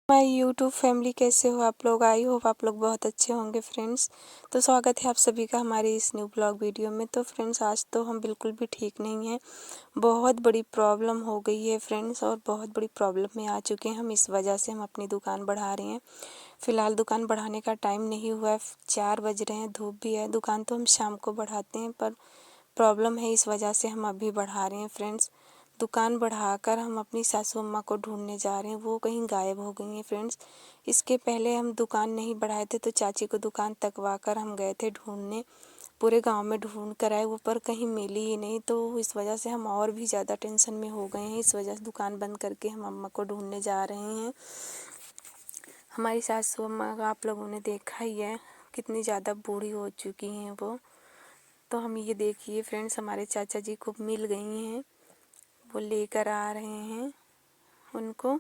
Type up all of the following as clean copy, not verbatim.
My YouTube family, कैसे हो आप लोग। आई होप आप लोग बहुत अच्छे होंगे फ्रेंड्स। तो स्वागत है आप सभी का हमारी इस न्यू ब्लॉग वीडियो में। तो फ्रेंड्स, आज तो हम बिल्कुल भी ठीक नहीं हैं। बहुत बड़ी प्रॉब्लम हो गई है फ्रेंड्स, और बहुत बड़ी प्रॉब्लम में आ चुके हैं हम। इस वजह से हम अपनी दुकान बढ़ा रहे हैं। फ़िलहाल दुकान बढ़ाने का टाइम नहीं हुआ है, 4 बज रहे हैं, धूप भी है। दुकान तो हम शाम को बढ़ाते हैं, पर प्रॉब्लम है, इस वजह से हम अभी बढ़ा रहे हैं फ्रेंड्स। दुकान बढ़ाकर हम अपनी सासू अम्मा को ढूंढने जा रहे हैं, वो कहीं गायब हो गई हैं फ्रेंड्स। इसके पहले हम दुकान नहीं बढ़ाए थे तो चाची को दुकान तकवा कर हम गए थे ढूंढने। पूरे गांव में ढूंढ कर आए, वो पर कहीं मिली ही नहीं। तो इस वजह से हम और भी ज़्यादा टेंशन में हो गए हैं। इस वजह से दुकान बंद करके हम अम्मा को ढूंढने जा रहे हैं। हमारी सासू अम्मा का आप लोगों ने देखा ही है, कितनी ज़्यादा बूढ़ी हो चुकी हैं वो। तो हम ये देखिए फ्रेंड्स, हमारे चाचा जी को मिल गई हैं, वो लेकर आ रहे हैं उनको।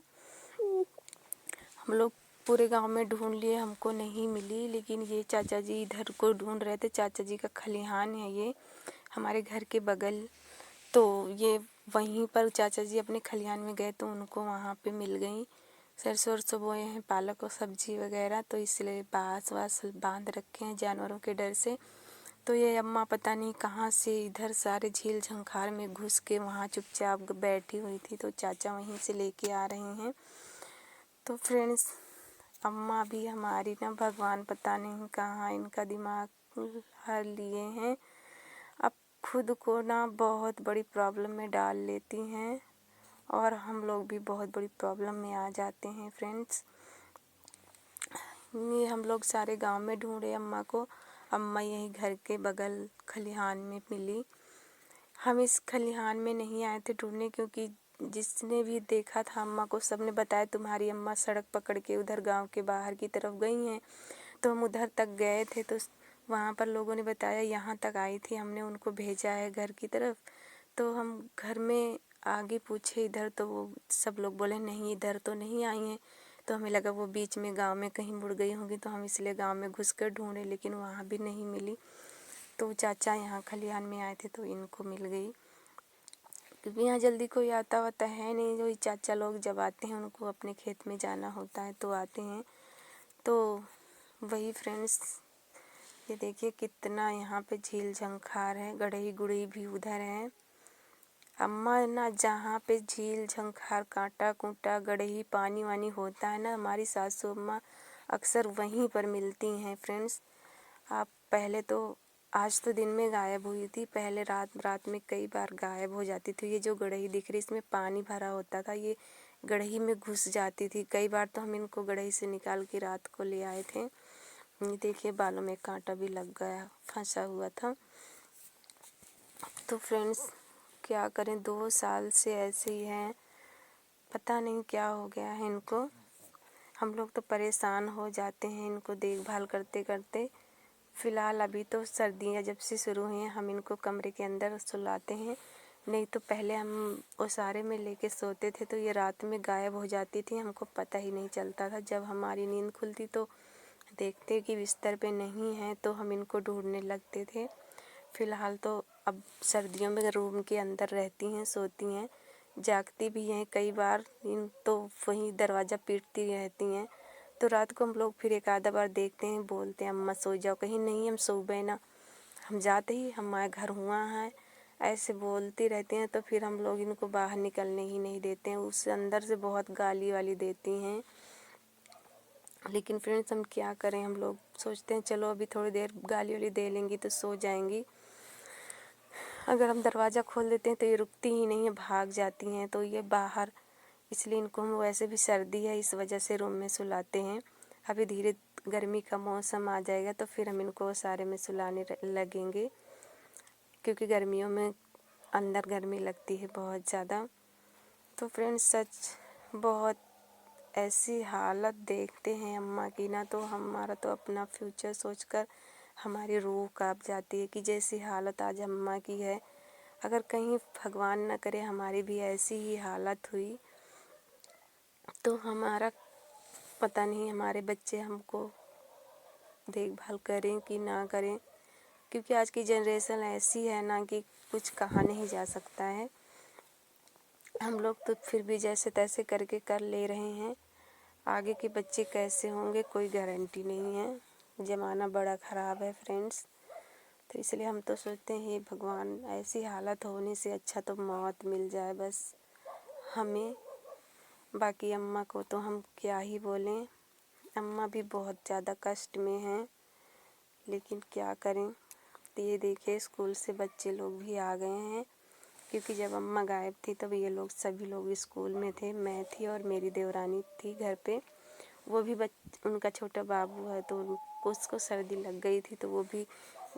हम लोग पूरे गांव में ढूंढ लिए, हमको नहीं मिली, लेकिन ये चाचा जी इधर को ढूंढ रहे थे। चाचा जी का खलिहान है ये हमारे घर के बगल। तो ये वहीं पर चाचा जी अपने खलिहान में गए तो उनको वहाँ पे मिल गई। सरसों वरसों बोए हैं, पालक और सब्जी वगैरह, तो इसलिए बांस वास बांध रखे हैं जानवरों के डर से। तो ये अम्मा पता नहीं कहाँ से इधर सारे झील झंखार में घुस के वहाँ चुपचाप बैठी हुई थी, तो चाचा वहीं से लेके आ रहे हैं। तो फ्रेंड्स, अम्मा भी हमारी ना, भगवान पता नहीं कहाँ इनका दिमाग हर लिए हैं। अब खुद को ना बहुत बड़ी प्रॉब्लम में डाल लेती हैं, और हम लोग भी बहुत बड़ी प्रॉब्लम में आ जाते हैं फ्रेंड्स। ये हम लोग सारे गांव में ढूंढे अम्मा को। अम्मा यहीं घर के बगल खलिहान में मिली। हम इस खलिहान में नहीं आए थे ढूंढने, क्योंकि जिसने भी देखा था अम्मा को, सबने बताया तुम्हारी अम्मा सड़क पकड़ के उधर गांव के बाहर की तरफ गई हैं। तो हम उधर तक गए थे, तो वहाँ पर लोगों ने बताया यहाँ तक आई थी, हमने उनको भेजा है घर की तरफ। तो हम घर में आगे पूछे इधर, तो वो सब लोग बोले नहीं, इधर तो नहीं आई हैं। तो हमें लगा वो बीच में गांव में कहीं मुड़ गई होंगी, तो हम इसलिए गांव में घुस कर ढूंढे, लेकिन वहाँ भी नहीं मिली। तो चाचा यहाँ खलिहान में आए थे तो इनको मिल गई, क्योंकि यहाँ जल्दी कोई आता वाता है नहीं। जो चाचा लोग जब आते हैं, उनको अपने खेत में जाना होता है तो आते हैं। तो वही फ्रेंड्स, ये देखिए कितना यहाँ पे झील झंखार है, गढ़ई गुड़ई भी उधर है। अम्मा ना, जहाँ पे झील झंखार, कांटा कूटा, गढ़ई, पानी वानी होता है ना, हमारी सासू अम्मा अक्सर वहीं पर मिलती हैं फ्रेंड्स। आप पहले तो, आज तो दिन में गायब हुई थी, पहले रात में कई बार गायब हो जाती थी। ये जो गढ़ई दिख रही, इसमें पानी भरा होता था, ये गढ़ई में घुस जाती थी। कई बार तो हम इनको गढ़ई से निकाल के रात को ले आए थे। ये देखिए बालों में कांटा भी लग गया, फंसा हुआ था। तो फ्रेंड्स, क्या करें, 2 साल से ऐसे ही हैं, पता नहीं क्या हो गया है इनको। हम लोग तो परेशान हो जाते हैं इनको देखभाल करते करते। फ़िलहाल अभी तो सर्दियाँ जब से शुरू हुई हैं, हम इनको कमरे के अंदर सुलाते हैं। नहीं तो पहले हम ओसारे में लेके सोते थे, तो ये रात में गायब हो जाती थी, हमको पता ही नहीं चलता था। जब हमारी नींद खुलती तो देखते कि बिस्तर पे नहीं है, तो हम इनको ढूंढने लगते थे। फ़िलहाल तो अब सर्दियों में रूम के अंदर रहती हैं, सोती हैं, जागती भी हैं। कई बार इन तो वहीं दरवाज़ा पीटती रहती हैं। तो रात को हम लोग फिर एक आधा बार देखते हैं, बोलते हैं अम्मा सो जाओ, कहीं नहीं हम सो गए ना, हम जाते ही हमारे घर हुआ है, ऐसे बोलती रहती हैं। तो फिर हम लोग इनको बाहर निकलने ही नहीं देते हैं, उससे अंदर से बहुत गाली वाली देती हैं। लेकिन फ्रेंड्स, हम क्या करें, हम लोग सोचते हैं चलो अभी थोड़ी देर गाली वाली दे लेंगी तो सो जाएंगी। अगर हम दरवाज़ा खोल देते हैं तो ये रुकती ही नहीं है, भाग जाती हैं। तो ये बाहर, इसलिए इनको हम, वैसे भी सर्दी है इस वजह से रूम में सुलाते हैं। अभी धीरे गर्मी का मौसम आ जाएगा तो फिर हम इनको सारे में सुलाने लगेंगे, क्योंकि गर्मियों में अंदर गर्मी लगती है बहुत ज़्यादा। तो फ्रेंड्स, सच बहुत ऐसी हालत देखते हैं अम्मा की ना, तो हमारा तो अपना फ्यूचर सोचकर हमारी रूह कांप जाती है कि जैसी हालत आज अम्मा की है, अगर कहीं भगवान न करे हमारी भी ऐसी ही हालत हुई तो हमारा पता नहीं, हमारे बच्चे हमको देखभाल करें कि ना करें। क्योंकि आज की जनरेशन ऐसी है ना कि कुछ कहा नहीं जा सकता है। हम लोग तो फिर भी जैसे तैसे करके कर ले रहे हैं, आगे के बच्चे कैसे होंगे कोई गारंटी नहीं है। ज़माना बड़ा ख़राब है फ्रेंड्स, तो इसलिए हम तो सोचते हैं हे भगवान ऐसी हालत होने से अच्छा तो मौत मिल जाए बस हमें। बाकी अम्मा को तो हम क्या ही बोलें, अम्मा भी बहुत ज़्यादा कष्ट में हैं, लेकिन क्या करें। तो ये देखिए स्कूल से बच्चे लोग भी आ गए हैं, क्योंकि जब अम्मा गायब थी तब ये लोग सभी लोग स्कूल में थे। मैं थी और मेरी देवरानी थी घर पे, वो भी उनका छोटा बाबू है तो उसको सर्दी लग गई थी, तो वो भी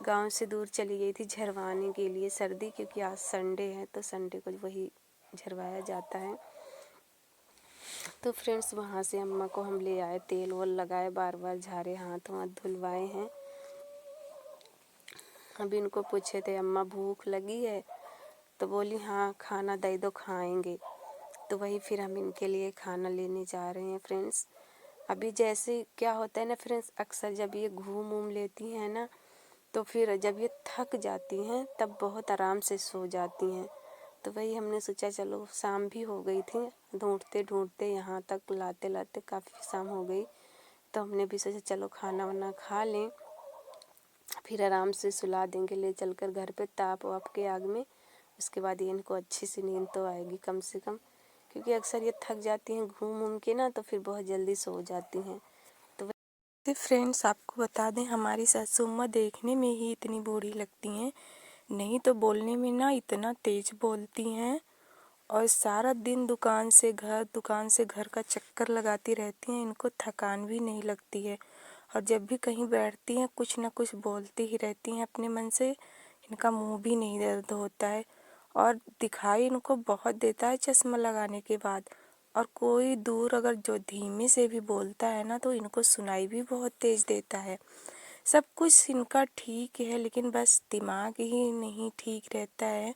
गांव से दूर चली गई थी झरवाने के लिए सर्दी, क्योंकि आज संडे है तो संडे को वही झरवाया जाता है। तो फ्रेंड्स वहाँ से अम्मा को हम ले आए, तेल वोल लगाए, बार बार झाड़े, हाथ वाथ धुलवाए हैं। अभी इनको पूछे थे अम्मा भूख लगी है, तो बोली हाँ खाना दे दो खाएंगे, तो वही फिर हम इनके लिए खाना लेने जा रहे हैं फ्रेंड्स। अभी जैसे क्या होता है ना फ्रेंड्स, अक्सर जब ये घूम लेती हैं ना, तो फिर जब ये थक जाती हैं तब बहुत आराम से सो जाती हैं। तो वही हमने सोचा चलो शाम भी हो गई थी, ढूंढते ढूंढते यहाँ तक लाते लाते काफ़ी शाम हो गई, तो हमने भी सोचा चलो खाना वाना खा लें, फिर आराम से सुला देंगे ले चलकर घर पे ताप वाप के आग में। उसके बाद ये इनको अच्छी सी नींद तो आएगी कम से कम, क्योंकि अक्सर ये थक जाती हैं घूम के ना, तो फिर बहुत जल्दी सो जाती हैं। तो फ्रेंड्स आपको बता दें हमारी सासू माँ देखने में ही इतनी बूढ़ी लगती हैं, नहीं तो बोलने में ना इतना तेज बोलती हैं, और सारा दिन दुकान से घर का चक्कर लगाती रहती हैं। इनको थकान भी नहीं लगती है, और जब भी कहीं बैठती हैं कुछ ना कुछ बोलती ही रहती हैं अपने मन से। इनका मुंह भी नहीं दर्द होता है, और दिखाई इनको बहुत देता है चश्मा लगाने के बाद। और कोई दूर अगर जो धीमे से भी बोलता है ना, तो इनको सुनाई भी बहुत तेज देता है। सब कुछ इनका ठीक है, लेकिन बस दिमाग ही नहीं ठीक रहता है।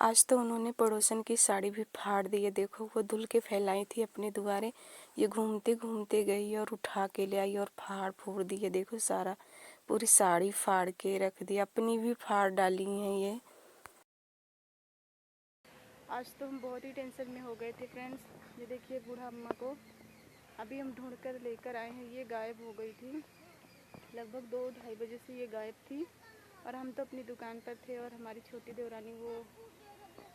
आज तो उन्होंने पड़ोसन की साड़ी भी फाड़ दी है, देखो वो धुल के फैलाई थी अपने दुआरे, ये घूमते घूमते गई और उठा के ले आई और फाड़ फूड़ दी है। देखो सारा पूरी साड़ी फाड़ के रख दी, अपनी भी फाड़ डाली है ये। आज तो हम बहुत ही टेंशन में हो गए थे फ्रेंड्स। ये देखिए बूढ़ा अम्मा को अभी हम ढूंढ कर लेकर आए हैं, ये गायब हो गई थी। लगभग 2-2:30 बजे से ये गायब थी, और हम तो अपनी दुकान पर थे, और हमारी छोटी देवरानी वो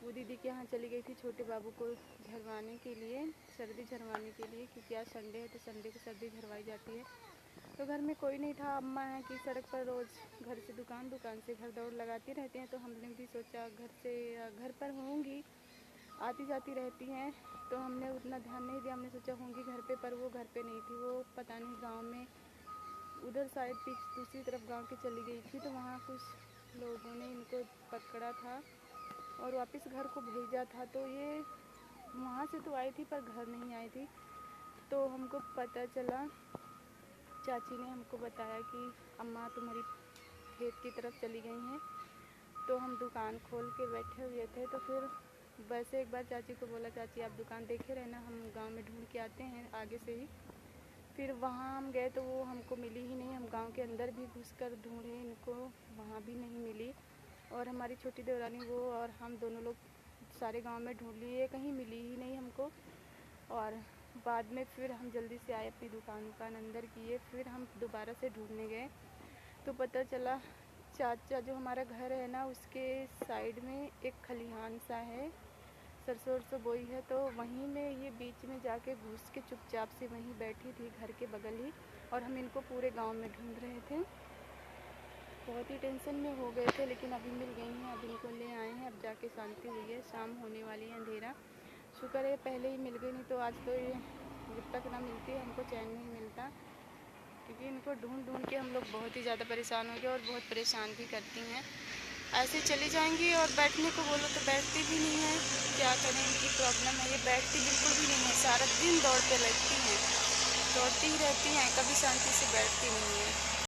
दीदी के यहाँ चली गई थी छोटे बाबू को झरवाने के लिए, सर्दी झरवाने के लिए, क्योंकि आज संडे है तो संडे को सर्दी झरवाई जाती है। तो घर में कोई नहीं था, अम्मा है कि सड़क पर रोज़ घर से दुकान से घर दौड़ लगाती रहती हैं, तो हमने भी सोचा घर पर होंगी, आती जाती रहती हैं, तो हमने उतना ध्यान नहीं दिया। हमने सोचा होंगी घर पे, पर वो घर पे नहीं थी, वो पता नहीं गांव में उधर साइड दूसरी तरफ गांव के चली गई थी। तो वहाँ कुछ लोगों ने इनको पकड़ा था और वापस घर को भेजा था। तो ये वहाँ से तो आई थी पर घर नहीं आई थी। तो हमको पता चला, चाची ने हमको बताया कि अम्मा तुम्हारी खेत की तरफ चली गई हैं। तो हम दुकान खोल के बैठे हुए थे, तो फिर वैसे एक बार चाची को बोला, चाची आप दुकान देखे रहना, हम गांव में ढूंढ के आते हैं आगे से ही। फिर वहाँ हम गए तो वो हमको मिली ही नहीं। हम गांव के अंदर भी घुसकर ढूंढे इनको, वहाँ भी नहीं मिली। और हमारी छोटी देवरानी वो और हम दोनों लोग सारे गांव में ढूंढ लिए, कहीं मिली ही नहीं हमको। और बाद में फिर हम जल्दी से आए, अपनी दुकान अंदर किए, फिर हम दोबारा से ढूंढने गए तो पता चला चाचा जो हमारा घर है ना, उसके साइड में एक खलिहान सा है, सरसों बोई है, तो वहीं में ये बीच में जाके घुस के चुपचाप से वहीं बैठी थी घर के बगल ही, और हम इनको पूरे गांव में ढूंढ रहे थे। बहुत ही टेंशन में हो गए थे, लेकिन अभी मिल गई हैं, अब इनको ले आए हैं। अब जाके शांति हुई है, शाम होने वाली है, अंधेरा। शुक्र है पहले ही मिल गई, नहीं तो आज तो ये जब तक ना मिलती है हमको चैन नहीं मिलता, क्योंकि इनको ढूंढ के हम लोग बहुत ही ज़्यादा परेशान हो गए, और बहुत परेशान भी करती हैं। ऐसे चली जाएंगी और बैठने को बोलो तो बैठती भी नहीं है। क्या करें, इनकी प्रॉब्लम है, ये बैठती बिल्कुल भी नहीं है, सारा दिन दौड़ते रहती हैं, दौड़ती ही रहती हैं, कभी शांति से बैठती नहीं है।